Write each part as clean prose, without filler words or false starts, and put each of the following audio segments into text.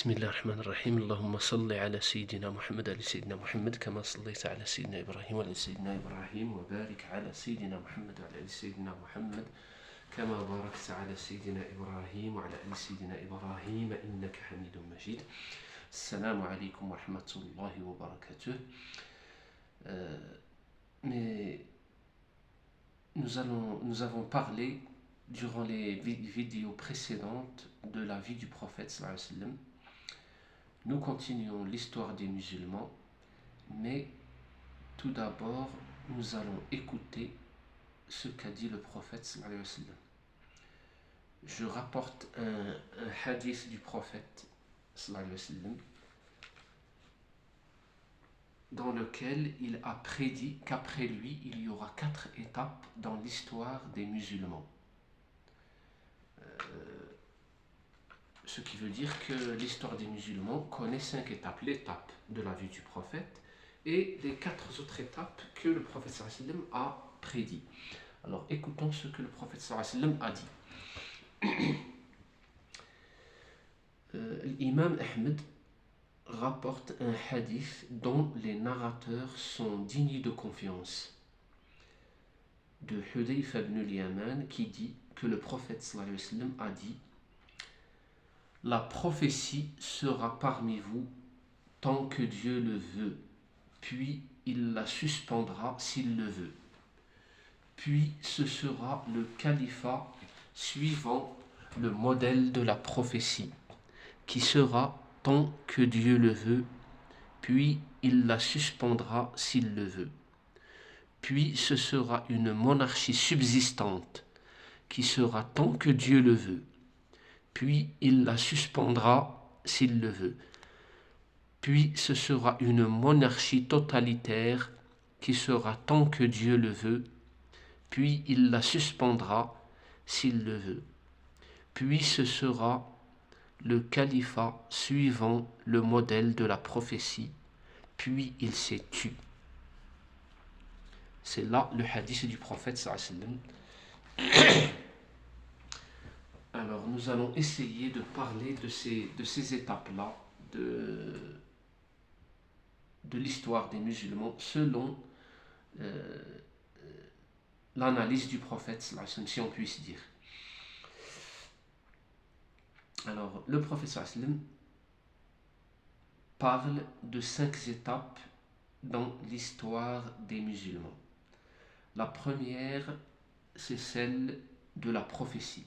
بسم الله الرحمن الرحيم اللهم صل على سيدنا محمد على سيدنا محمد كما صليت على سيدنا إبراهيم وعلى سيدنا إبراهيم وبارك على سيدنا محمد وعلى سيدنا محمد كما باركت على سيدنا إبراهيم وعلى آل سيدنا إبراهيم إنك حميد مجيد. السلام عليكم ورحمة الله وبركاته. Mais nous avons parlé durant les vidéos précédentes de la vie du prophète sallallahu alayhi wa sallam. Nous continuons l'histoire des musulmans, mais tout d'abord nous allons écouter ce qu'a dit le prophète sallallahu alayhi wa sallam. Je rapporte un hadith du prophète sallallahu alayhi wa sallam dans lequel il a prédit qu'après lui il y aura 4 étapes dans l'histoire des musulmans. Ce qui veut dire que l'histoire des musulmans connaît 5 étapes. L'étape de la vie du prophète et les 4 autres étapes que le prophète sallallahu alayhi wa sallam a prédit. Alors écoutons ce que le prophète sallallahu alayhi wa sallam a dit. L'imam Ahmed rapporte un hadith dont les narrateurs sont dignes de confiance, de Hudayfa ibn al-Yaman, qui dit que le prophète sallallahu alayhi wa sallam a dit: la prophétie sera parmi vous tant que Dieu le veut, puis il la suspendra s'il le veut. Puis ce sera le califat suivant le modèle de la prophétie, qui sera tant que Dieu le veut, puis il la suspendra s'il le veut. Puis ce sera une monarchie subsistante, qui sera tant que Dieu le veut, puis il la suspendra s'il le veut. Puis ce sera une monarchie totalitaire, qui sera tant que Dieu le veut, puis il la suspendra s'il le veut. Puis ce sera le califat suivant le modèle de la prophétie, puis il s'est tu. C'est là le hadith du prophète sallallahu alayhi wa sallam. Alors nous allons essayer de parler de ces étapes-là de l'histoire des musulmans selon l'analyse du prophète sallallahu alayhi wa sallam, si on puisse dire. Alors, le prophète sallallahu alayhi wa sallam parle de 5 étapes dans l'histoire des musulmans. La première, c'est celle de la prophétie.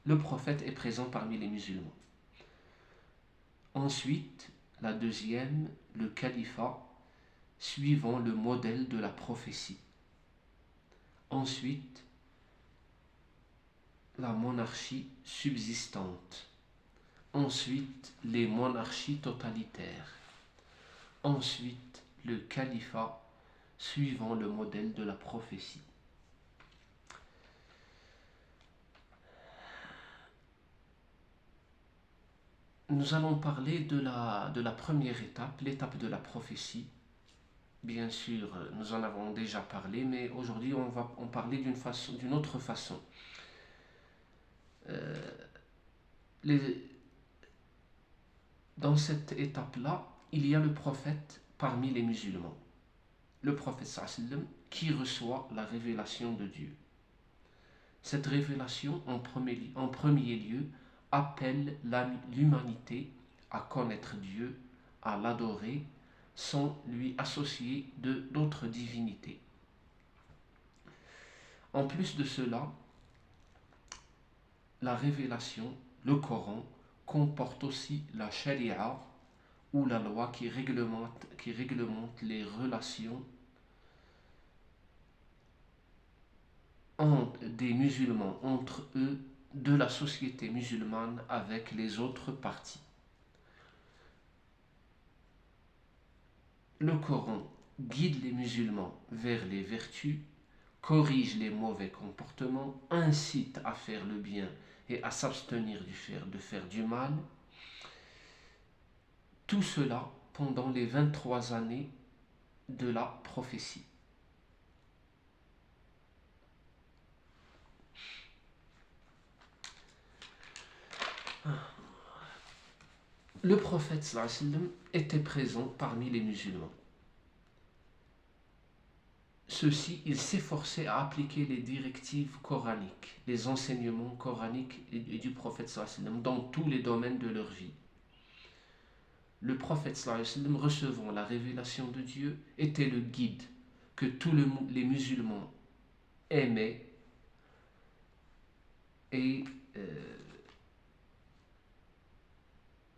Le prophète est présent parmi les musulmans. Ensuite, la deuxième, le califat, suivant le modèle de la prophétie. Ensuite, la monarchie subsistante. Ensuite, les monarchies totalitaires. Ensuite, le califat suivant le modèle de la prophétie. Nous allons parler de la première étape, l'étape de la prophétie. Bien sûr, nous en avons déjà parlé, mais aujourd'hui on va en parler d'une autre façon. Dans cette étape-là, il y a le prophète parmi les musulmans. Le prophète sallallahu alayhi wa sallam qui reçoit la révélation de Dieu. Cette révélation, en premier lieu, appelle l'humanité à connaître Dieu, à l'adorer, sans lui associer d'autres divinités. En plus de cela, la révélation, le Coran, comporte aussi la charia, ou la loi qui réglemente les relations des musulmans entre eux, de la société musulmane avec les autres parties. Le Coran guide les musulmans vers les vertus, corrige les mauvais comportements, incite à faire le bien et à s'abstenir de faire du mal. Tout cela pendant les 23 années de la prophétie. le prophète sallallahu alayhi wa sallam était présent parmi les musulmans. Ceux-ci, ils s'efforçaient à appliquer les directives coraniques, les enseignements coraniques et du prophète sallallahu alayhi wa sallam dans tous les domaines de leur vie. Le prophète sallallahu alayhi wa sallam, recevant la révélation de Dieu, était le guide que tous les musulmans aimaient et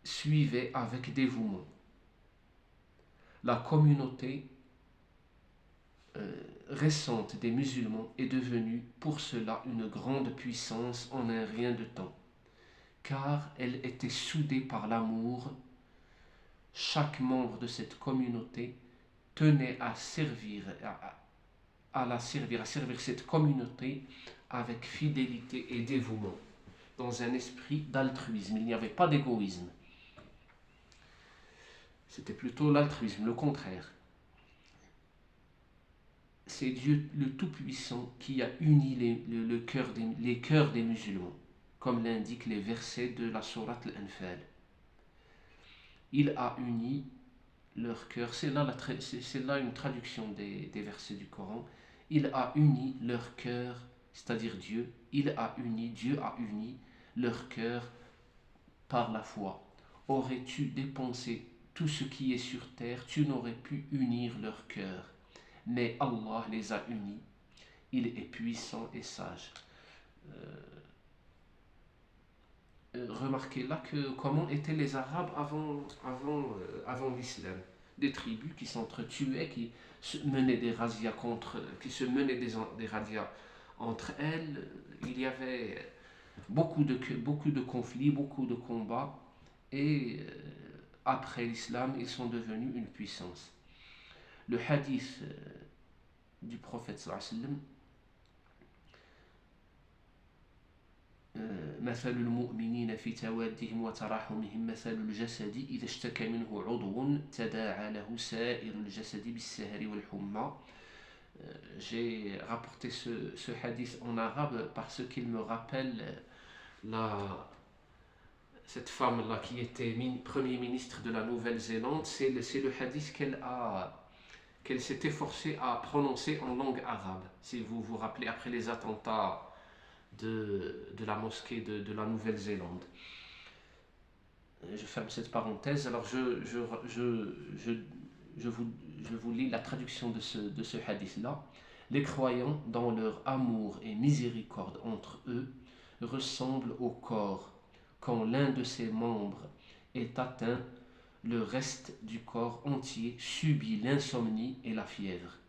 suivaient avec dévouement. La communauté récente des musulmans est devenue pour cela une grande puissance en un rien de temps, car elle était soudée par l'amour. Chaque membre de cette communauté tenait à servir cette communauté avec fidélité et dévouement, dans un esprit d'altruisme. Il n'y avait pas d'égoïsme. C'était plutôt l'altruisme, le contraire. C'est Dieu le Tout-Puissant qui a uni les cœurs des musulmans, comme l'indiquent les versets de la sourate Al-Anfal. Il a uni leur cœur. C'est là une traduction des versets du Coran. Il a uni leur cœur, c'est-à-dire Dieu. Dieu a uni leur cœur par la foi. Aurais-tu dépensé tout ce qui est sur terre, tu n'aurais pu unir leur cœur. Mais Allah les a unis. Il est puissant et sage. Remarquez là comment étaient les Arabes avant l'islam. Des tribus qui s'entretuaient, qui se menaient des razzias entre elles. Il y avait beaucoup de conflits, beaucoup de combats, et après l'islam, ils sont devenus une puissance. Le hadith du prophète sallallahu alayhi wa sallam, مثل المؤمنين في توادهم وتراحمهم مثل الجسد إذا اشتكى منه عضو تداعى له سائر الجسد بالسهر والحمى. J'ai rapporté ce hadith en arabe parce qu'il me rappelle cette femme-là qui était premier ministre de la Nouvelle-Zélande. C'est le hadith qu'elle s'est efforcée à prononcer en langue arabe. Si vous vous rappelez, après les attentats de la mosquée de la Nouvelle-Zélande. Je ferme cette parenthèse. Alors je vous lis la traduction de ce hadith-là. Les croyants, dans leur amour et miséricorde entre eux, ressemblent au corps. Quand l'un de ses membres est atteint, le reste du corps entier subit l'insomnie et la fièvre.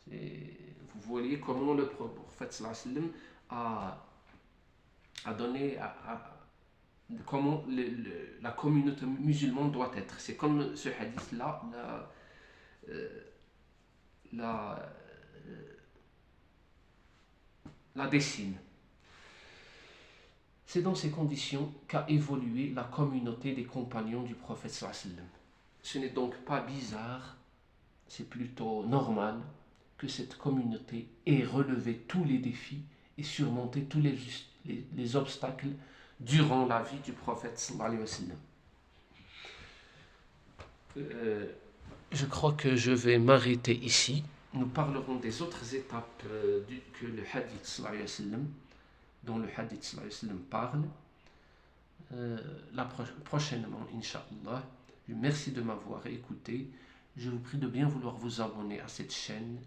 Vous voyez comment le prophète sallallahu alayhi wa sallam a donné comment la communauté musulmane doit être. C'est comme ce hadith-là la dessine. C'est dans ces conditions qu'a évolué la communauté des compagnons du prophète sallallahu alayhi wa sallam. Ce n'est donc pas bizarre, c'est plutôt normal que cette communauté ait relevé tous les défis et surmonté tous les obstacles durant la vie du prophète sallallahu alayhi wa sallam. Je crois que je vais m'arrêter ici. Nous parlerons des autres étapes que le hadith sallallahu alayhi wa sallam, dont le hadith sallallahu alayhi wa sallam parle prochainement, Inch'Allah. Merci de m'avoir écouté. Je vous prie de bien vouloir vous abonner à cette chaîne,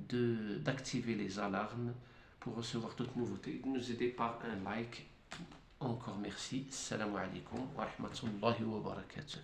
d'activer les alarmes pour recevoir toute nouveauté, de nous aider par un like. Encore merci. Assalamu alaikum wa rahmatullahi wa barakatuh.